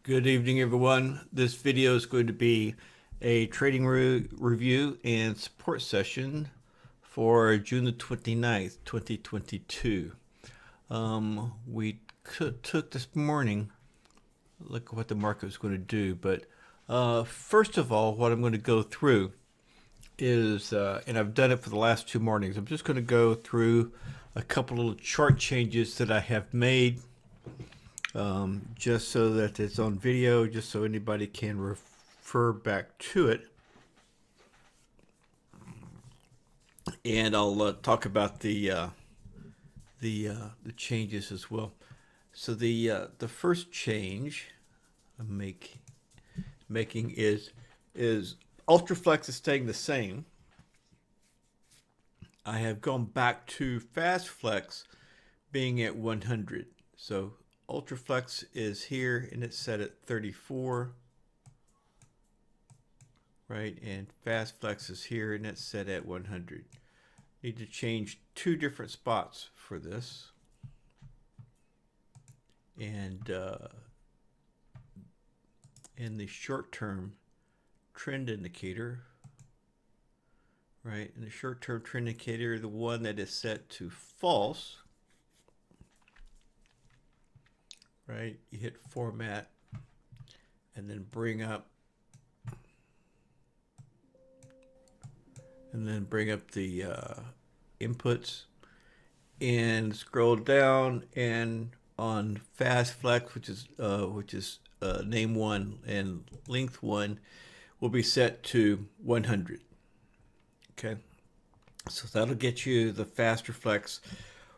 Good evening, everyone. This video is going to be a trading review and support session for June the 29th, 2022. We took this morning, look at what the market was going to do. But first of all, what I'm going to go through is, and I've done it for the last two mornings, I'm just going to go through a couple little chart changes that I have made just so that it's on video, just so anybody can refer back to it. And I'll talk about the changes as well. So the first change I'm making is Ultraflex is staying the same. I have gone back to FastFlex being at 100. So Ultraflex is here and it's set at 34, right? And FastFlex is here and it's set at 100. Need to change two different spots for this. And in the short-term trend indicator, right? In the short-term trend indicator, the one that is set to false, right? You hit format and then bring up the inputs and scroll down, and on FastFlex, which is name 1 and length 1, will be set to 100. Okay, so that'll get you the faster flex,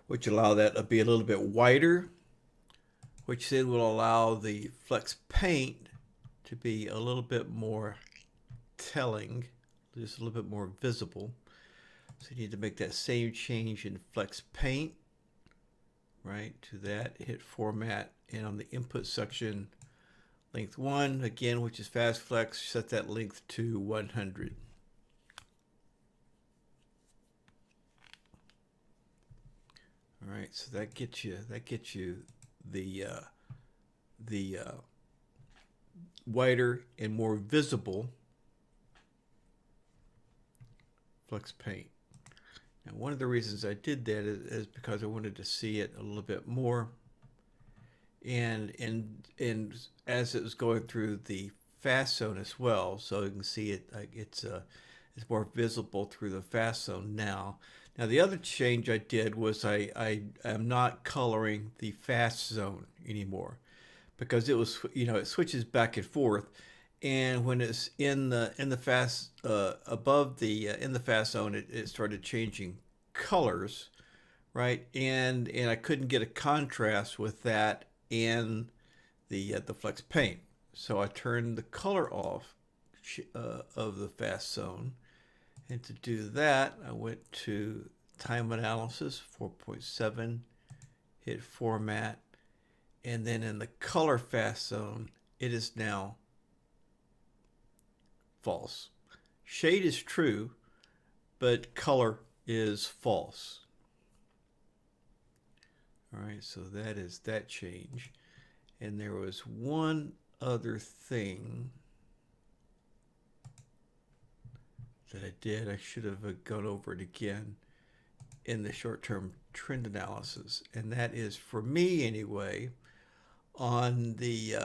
which allow that to be a little bit wider, which then will allow the flex paint to be a little bit more telling, just a little bit more visible. So you need to make that same change in flex paint, right, to that, hit format, and on the input section, length 1, again, which is FastFlex, set that length to 100. All right, so that gets you the wider and more visible flex paint. Now, one of the reasons I did that is because I wanted to see it a little bit more, and as it was going through the fast zone as well, so you can see it, it's more visible through the fast zone now. Now, the other change I did was I am not coloring the fast zone anymore, because it was, it switches back and forth, and when it's in the fast above the in the fast zone, it started changing colors, right? And I couldn't get a contrast with that and the flex paint, so I turned the color off of the fast zone. And to do that, I went to time analysis 4.7, hit format, and then in the color fast zone, it is now false. Shade is true, but color is false. All right, so that is that change. And there was one other thing that I did. I should have gone over it again in the short-term trend analysis, and that is, for me anyway, on the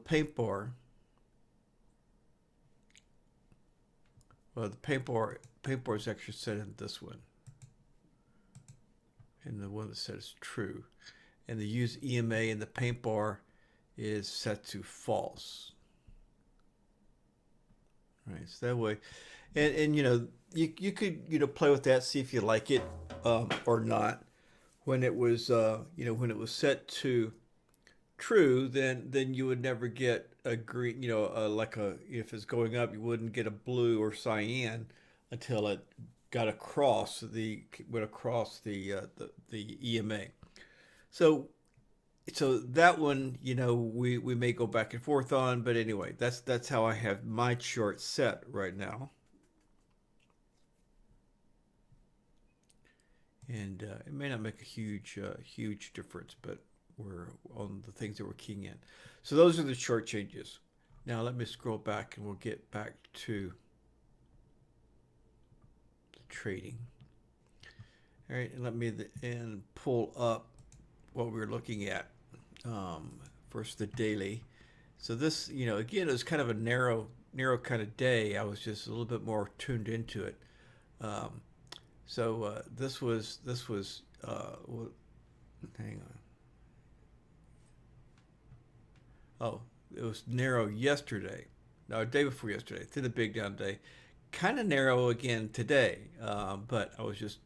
paint bar. Well, the paint bar is actually set in this one, and the one that says true, and the use EMA in the paint bar is set to false. Right, so that way, and you could play with that, see if you like it or not. When it was when it was set to true, then you would never get a green, if it's going up, you wouldn't get a blue or cyan until it got across the EMA. So that one, we may go back and forth on, but anyway, that's how I have my chart set right now. And it may not make a huge difference, but were on the things that we're keying in. So those are the short changes. Now let me scroll back and we'll get back to the trading. All right, and let me pull up what we're looking at. First, the daily. So this, again, it was kind of a narrow kind of day. I was just a little bit more tuned into it. Um, this was. Hang on. Oh, it was narrow yesterday. No, day before yesterday. Then the big down day. Kind of narrow again today, but I was just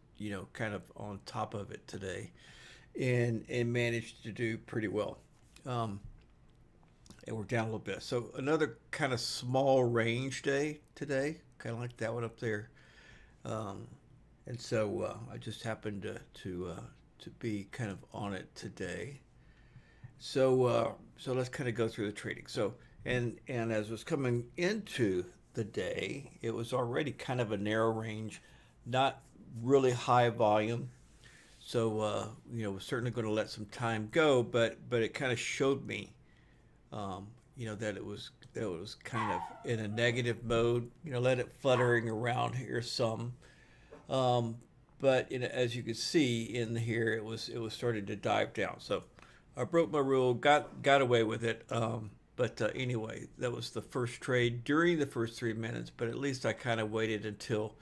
kind of on top of it today, and managed to do pretty well. Um, and we're down a little bit. So another kind of small range day today, kind of like that one up there. Um, and so I just happened to be kind of on it today. So let's kind of go through the trading. So and as was coming into the day, it was already kind of a narrow range, not really high volume. So we're certainly going to let some time go, but it kind of showed me, that it was kind of in a negative mode. Let it fluttering around here some. Um, but as you can see in here, it was starting to dive down. So I broke my rule, got away with it. But anyway, that was the first trade during the first 3 minutes. But at least I kind of waited until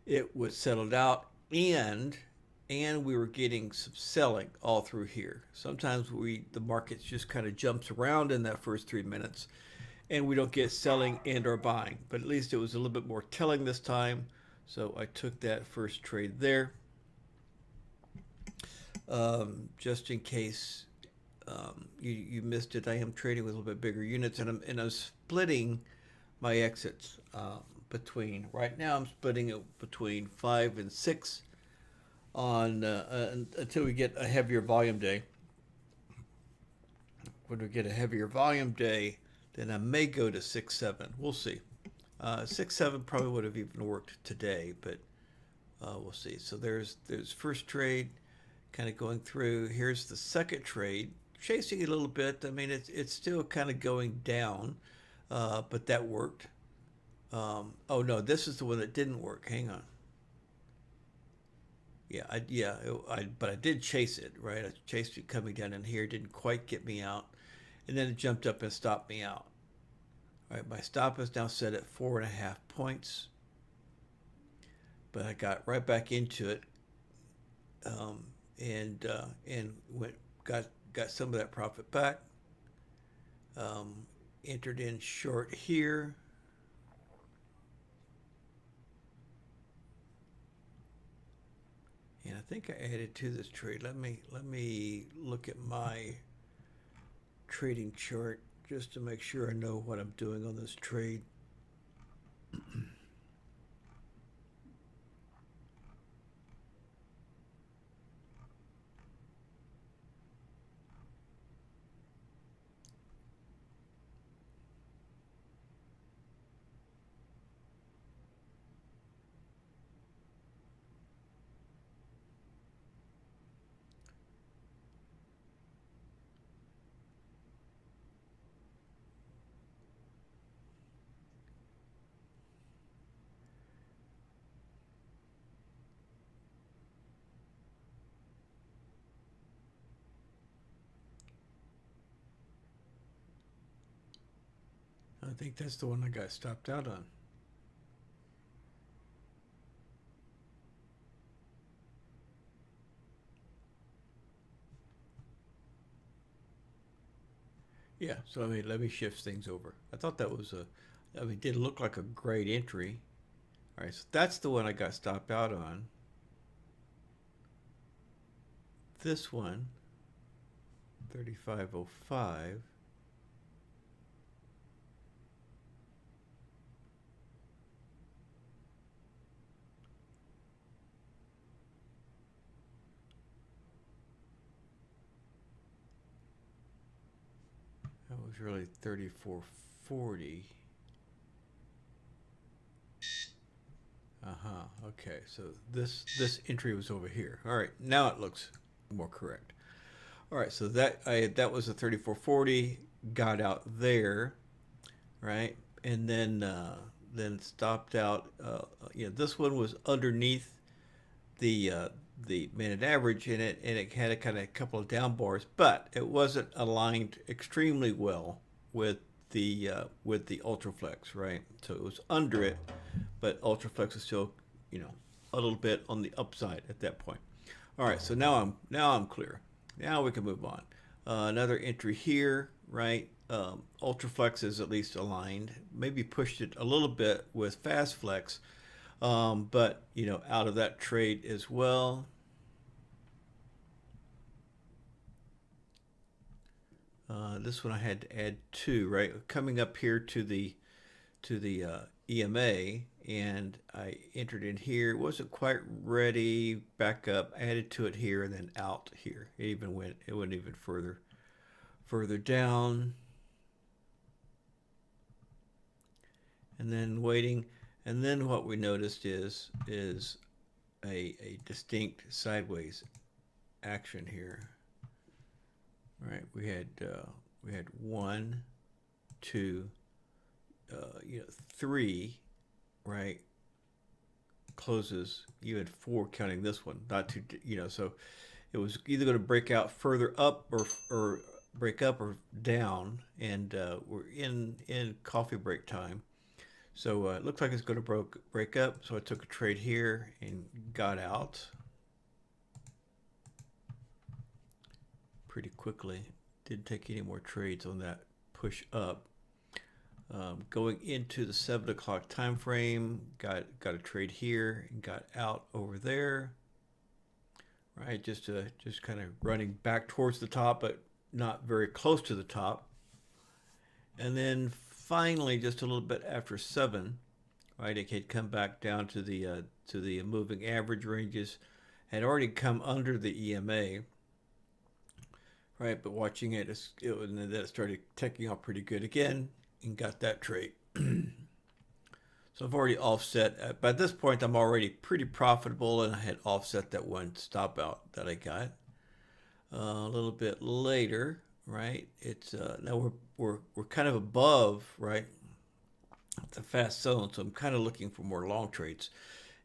it was settled out, and we were getting some selling all through here. Sometimes the market just kind of jumps around in that first 3 minutes, and we don't get selling and or buying. But at least it was a little bit more telling this time. So I took that first trade there, just in case you missed it. I am trading with a little bit bigger units, and I'm splitting my exits between. Right now, I'm splitting it between 5 and 6 on until we get a heavier volume day. When we get a heavier volume day, then I may go to 6, 7. We'll see. 6, 7 probably would have even worked today, but we'll see. So there's first trade, kind of going through. Here's the second trade, chasing it a little bit. I mean, it's still kind of going down, but that worked. Oh no, this is the one that didn't work. Hang on. But I did chase it, right? I chased it coming down in here, didn't quite get me out, and then it jumped up and stopped me out. All right, my stop is now set at 4.5 points, but I got right back into it, and went got some of that profit back. Um, Entered in short here. And I think I added to this trade. Let me look at my trading chart just to make sure I know what I'm doing on this trade. I think that's the one I got stopped out on. Yeah, so let me shift things over. I thought that was it did look like a great entry. All right, so that's the one I got stopped out on. This one, 3505. That was really 3440. Uh-huh. Okay. So this entry was over here. All right. Now it looks more correct. All right, so that was a 3440, got out there, right? And then stopped out. This one was underneath the uh, the minute average in it, and it had a kind of couple of down bars, but it wasn't aligned extremely well with the Ultraflex, right? So it was under it, but Ultraflex was still, you know, a little bit on the upside at that point. All right, so now I'm clear. Now we can move on. Another entry here, right? Ultraflex is at least aligned. Maybe pushed it a little bit with Fastflex, but out of that trade as well. This one I had to add two, right? Coming up here to the EMA, and I entered in here. It wasn't quite ready. Back up, added to it here, and then out here. It went even further down, and then waiting. And then what we noticed is a distinct sideways action here. Right, we had one, two, three, right, closes. You had four counting this one, not two. So it was either going to break out further up or break up or down, and we're in coffee break time. So it looked like it's going to break up. So I took a trade here and got out pretty quickly. Didn't take any more trades on that push up. Going into the 7 o'clock time frame, got a trade here and got out over there. Right, just kind of running back towards the top, but not very close to the top. And then finally, just a little bit after 7, right, it had come back down to the moving average ranges, had already come under the EMA, right? But watching it, and then it started taking off pretty good again, and got that trade. So I've already offset. By this point, I'm already pretty profitable, and I had offset that one stop out that I got. A little bit later, right? It's now we're kind of above, right, the fast zone, so I'm kind of looking for more long trades,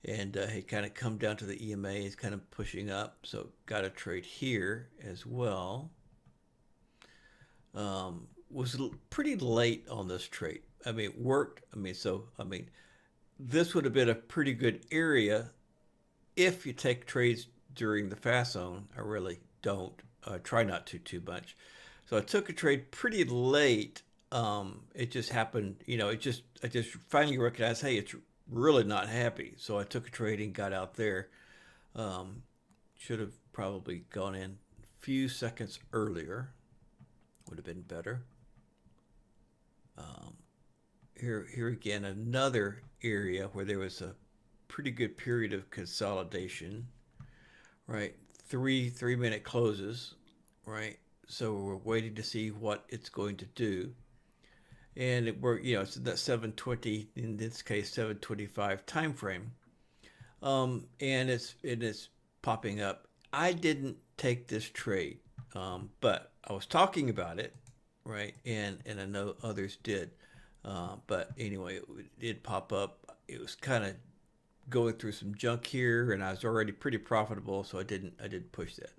and he kind of come down to the EMA. He's kind of pushing up, so got a trade here as well. Was pretty late on this trade. I mean, it worked. This would have been a pretty good area if you take trades during the fast zone. I really don't. Try not to too much. So I took a trade pretty late. It just happened. I just finally recognized, hey, it's really not happy. So I took a trade and got out there. Should have probably gone in a few seconds earlier. Would have been better. Here again, another area where there was a pretty good period of consolidation, right? Three-minute closes, right? So we're waiting to see what it's going to do, and it's that 7:20, in this case 7:25 time frame, and it's popping up. I didn't take this trade, but I was talking about it, right? And I know others did. But anyway, it did pop up. It was kind of going through some junk here, and I was already pretty profitable, so I didn't push that.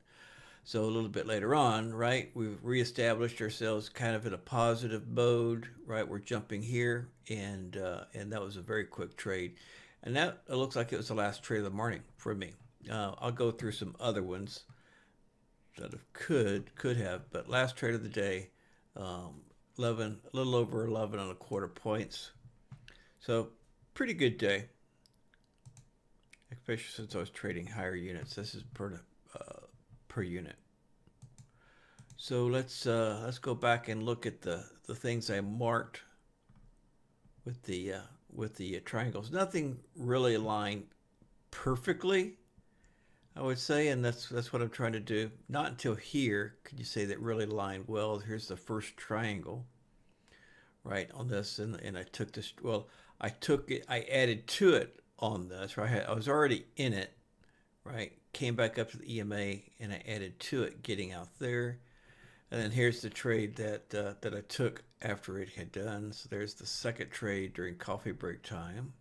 So a little bit later on, right, we've reestablished ourselves kind of in a positive mode, right? We're jumping here, and that was a very quick trade, and that it looks like it was the last trade of the morning for me. I'll go through some other ones that could have, but last trade of the day, 11, a little over 11 and a quarter points. So pretty good day, especially since I was trading higher units. This is per unit. So let's go back and look at the things I marked with the triangles. Nothing really aligned perfectly, I would say, and that's what I'm trying to do. Not until here could you say that really aligned well. Here's the first triangle, right, on this, and I took this. Well, I took it. I added to it on this. Right, I was already in it, right? Came back up to the EMA and I added to it, getting out there. And then here's the trade that I took after it had done. So there's the second trade during coffee break time.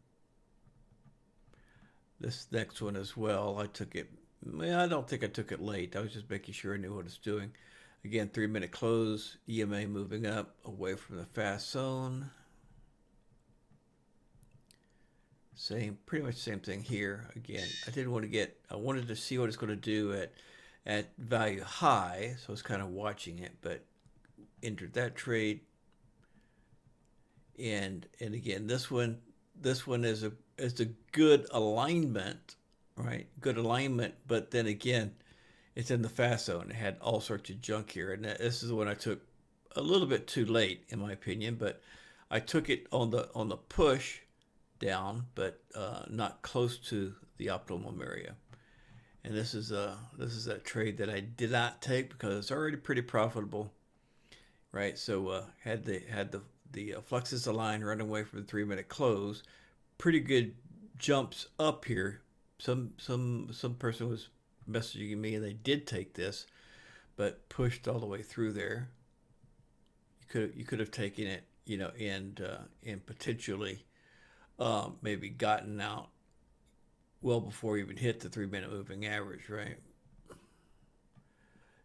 This next one as well, I took it. Well, I don't think I took it late. I was just making sure I knew what I was doing. Again, 3-minute close, EMA moving up away from the fast zone. Pretty much same thing here. Again, I wanted to see what it's going to do at value high, so I was kind of watching it, but entered that trade. And again, this one is a good alignment, right? Good alignment, but then again, it's in the fast zone. It had all sorts of junk here, and this is the one I took a little bit too late, in my opinion. But I took it on the push down, but not close to the optimum area. And this is that trade that I did not take because it's already pretty profitable, right? So had the fluxes aligned, running away from the 3-minute close. Pretty good jumps up here. Some person was messaging me and they did take this, but pushed all the way through there. You could have taken it, and potentially maybe gotten out well before you even hit the 3-minute moving average, right?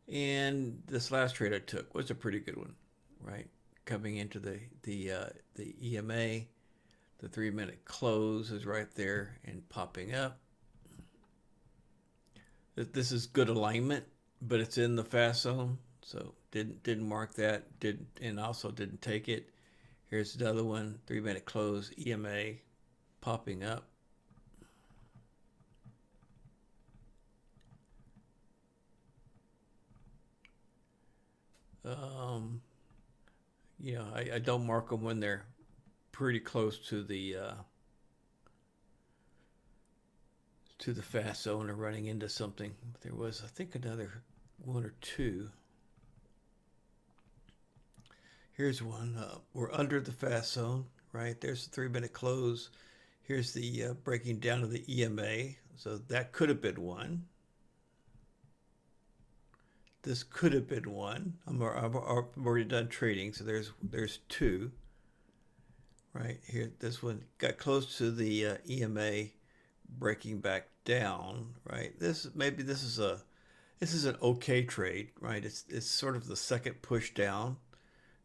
And this last trade I took was a pretty good one, right? Coming into the EMA, the 3-minute close is right there and popping up. This is good alignment, but it's in the fast zone, so didn't mark that. And also didn't take it. Here's another one, 3-minute close, EMA, popping up. I don't mark them when they're pretty close to the fast zone or running into something. There was, I think, another one or two. Here's one. We're under the fast zone, right? There's the 3-minute close. Here's the breaking down of the EMA. So that could have been one. This could have been one. I'm already done trading, so there's two. Right here, this one got close to the EMA, breaking back down. Right, this is an okay trade. Right, it's sort of the second push down.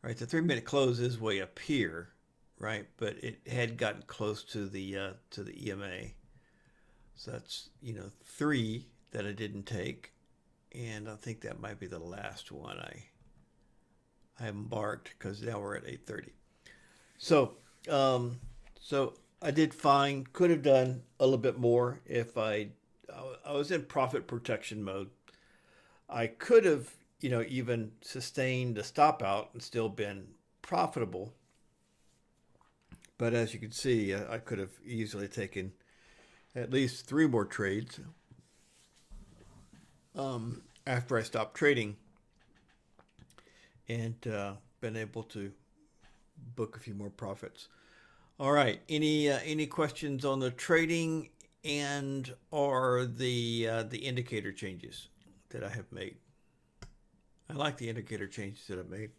Right, the 3-minute close is way up here. Right, but it had gotten close to the EMA. So that's 3 that I didn't take. And I think that might be the last one I marked because now we're at 8:30. So I did fine. Could have done a little bit more if I was in profit protection mode. I could have even sustained the stop out and still been profitable. But as you can see, I could have easily taken at least 3 more trades after I stopped trading and been able to book a few more profits. All right. Any questions on the trading and or the indicator changes that I have made? I like the indicator changes that I've made.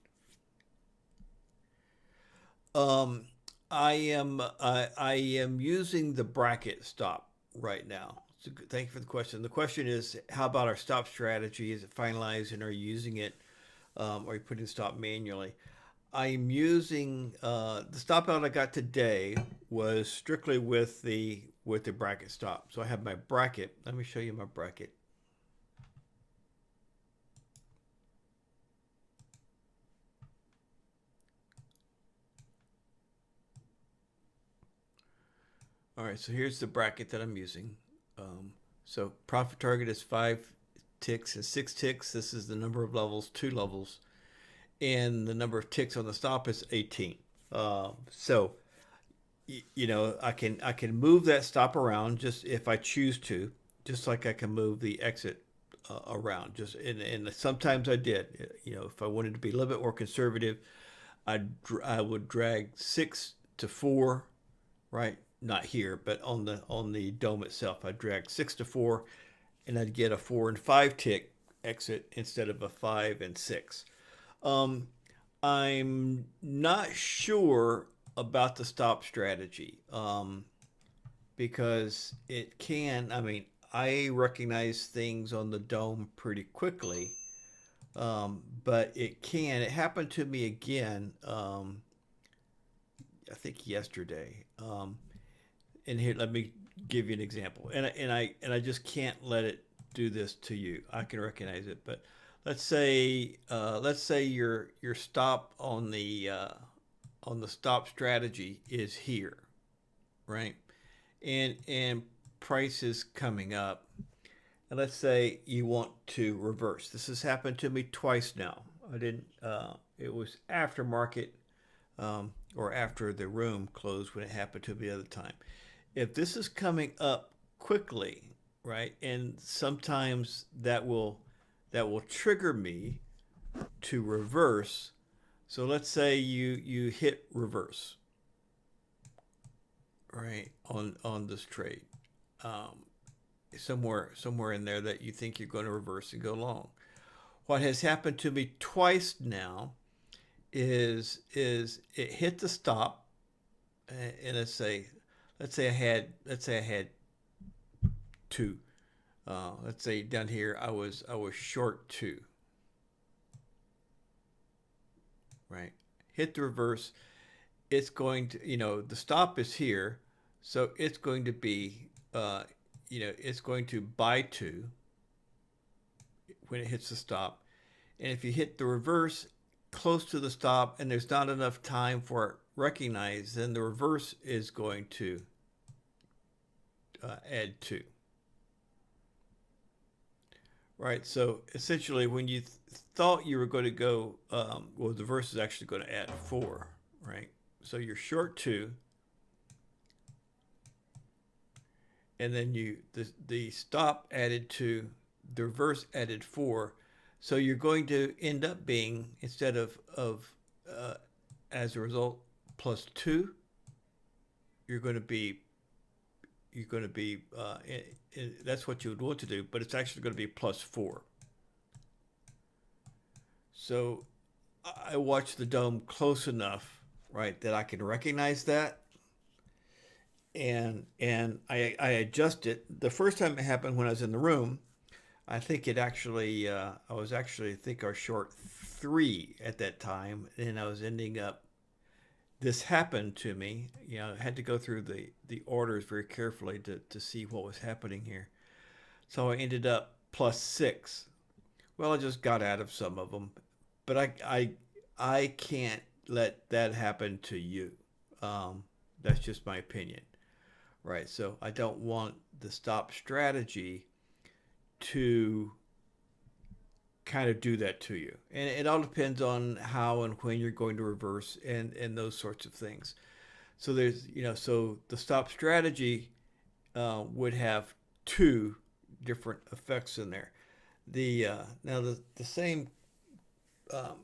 I am using the bracket stop right now. So thank you for the question. The question is, how about our stop strategy? Is it finalized and are you using it? Or are you putting stop manually? I'm using the stop out I got today was strictly with the bracket stop. So I have my bracket. Let me show you my bracket. All right, so here's the bracket that I'm using. So profit target is 5 ticks and 6 ticks. This is the number of levels, 2 levels, and the number of ticks on the stop is 18. So I can move that stop around just if I choose to, just like I can move the exit around. Just and sometimes I did. If I wanted to be a little bit more conservative, I would drag 6 to 4, right? Not here, but on the dome itself, I drag 6 to 4, and I'd get a 4 and 5 tick exit instead of a 5 and 6. Um, I'm not sure about the stop strategy because it can, I mean, I recognize things on the dome pretty quickly, but it happened to me again, I think yesterday. And here, let me give you an example. And I just can't let it do this to you. I can recognize it, but let's say your stop on the stop strategy is here, right? And price is coming up. And let's say you want to reverse. This has happened to me twice now. I didn't. It was after market or after the room closed when it happened to me the other time. If this is coming up quickly, right, and sometimes that will trigger me to reverse. So let's say you hit reverse, right, on this trade, um, somewhere in there that you think you're going to reverse and go long. What has happened to me twice now is it hit the stop, and let's say I had two. Let's say down here I was short two, right? Hit the reverse. It's going to, the stop is here, so it's going to be, it's going to buy two when it hits the stop. And if you hit the reverse close to the stop and there's not enough time for it recognize, then the reverse is going to add two. Right. So essentially, when you thought you were going to go, well, the reverse is actually going to add four. Right. So you're short two, and then the stop added two, the reverse added four. So you're going to end up being, instead of as a result plus two, you're going to be that's what you would want to do, but it's actually going to be plus four. So I watch the dome close enough, right, that I can recognize that, and I adjust it. The first time it happened when I was in the room, I think it actually I was actually, I think, our short three at that time, and I was ending up. This happened to me. I had to go through the orders very carefully to see what was happening here. So I ended up plus six. Well, I just got out of some of them, but I can't let that happen to you. That's just my opinion, right? So I don't want the stop strategy to kind of do that to you. And it all depends on how and when you're going to reverse and those sorts of things. So so the stop strategy would have two different effects in there. Now the same um,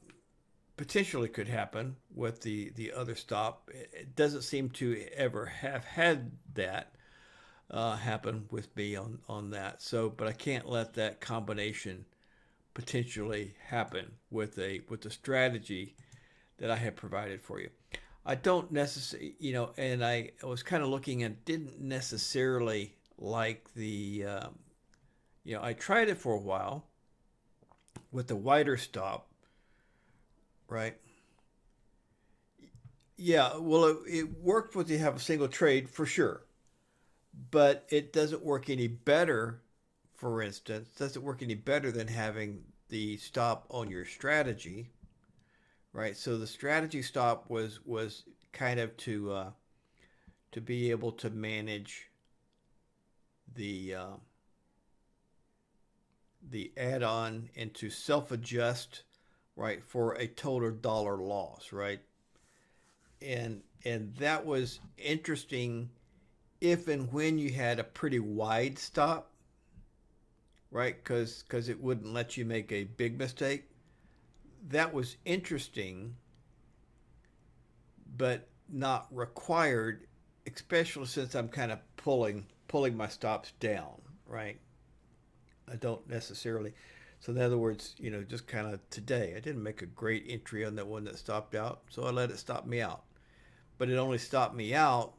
potentially could happen with the other stop. It doesn't seem to ever have had that happen with me on that. So, but I can't let that combination potentially happen with the strategy that I have provided for you. I don't necessarily, and I was kind of looking and didn't necessarily like I tried it for a while with the wider stop, right? Yeah, well, it worked with you have a single trade for sure, but it doesn't work any better. For instance, doesn't work any better than having the stop on your strategy, right? So the strategy stop was kind of to be able to manage the the add-on and to self-adjust, right, for a total dollar loss, right? And that was interesting if and when you had a pretty wide stop, right? Because it wouldn't let you make a big mistake. That was interesting, but not required, especially since I'm kind of pulling my stops down, right? I don't necessarily. So in other words, just kind of today, I didn't make a great entry on that one that stopped out, so I let it stop me out. But it only stopped me out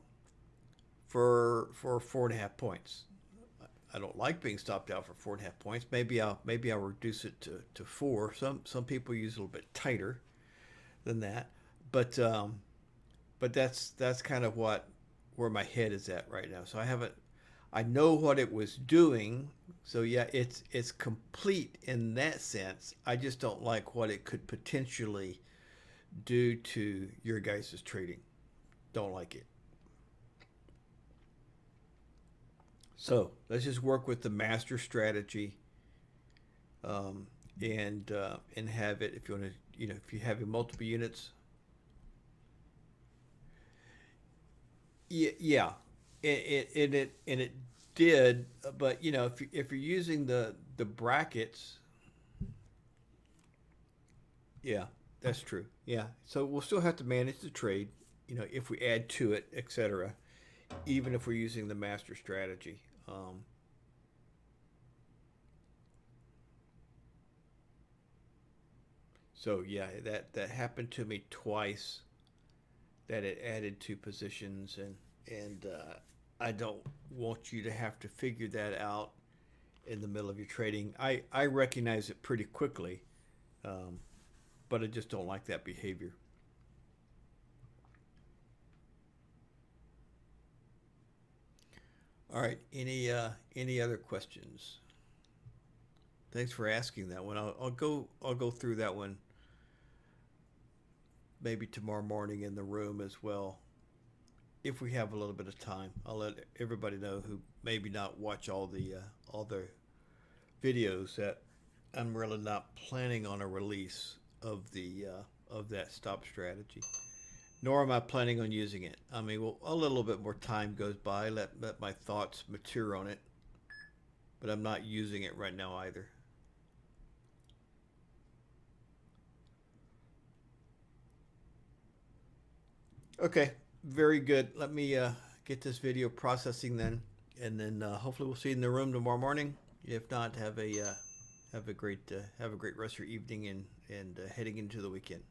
for 4.5 points. I don't like being stopped out for 4.5 points. Maybe I'll reduce it to four. Some people use a little bit tighter than that, but that's kind of where my head is at right now. So I know what it was doing. So yeah, it's complete in that sense. I just don't like what it could potentially do to your guys' trading. Don't like it. So let's just work with the master strategy, um, and have it. If you want to, if you have multiple units, yeah, it did. But if you're using the brackets, yeah, that's true. Yeah, so we'll still have to manage the trade. If we add to it, etc. Even if we're using the master strategy. So yeah, that happened to me twice. That it added two positions, and I don't want you to have to figure that out in the middle of your trading. I recognize it pretty quickly, um, but I just don't like that behavior. All right, any other questions? Thanks for asking that one. I'll go through that one maybe tomorrow morning in the room as well if we have a little bit of time. I'll let everybody know who maybe not watch all the videos that I'm really not planning on a release of that stop strategy. Nor am I planning on using it. I mean, well, a little bit more time goes by, let my thoughts mature on it, but I'm not using it right now either. Okay, very good. Let me get this video processing then, and then hopefully we'll see you in the room tomorrow morning. If not, have a great rest of your evening and heading into the weekend.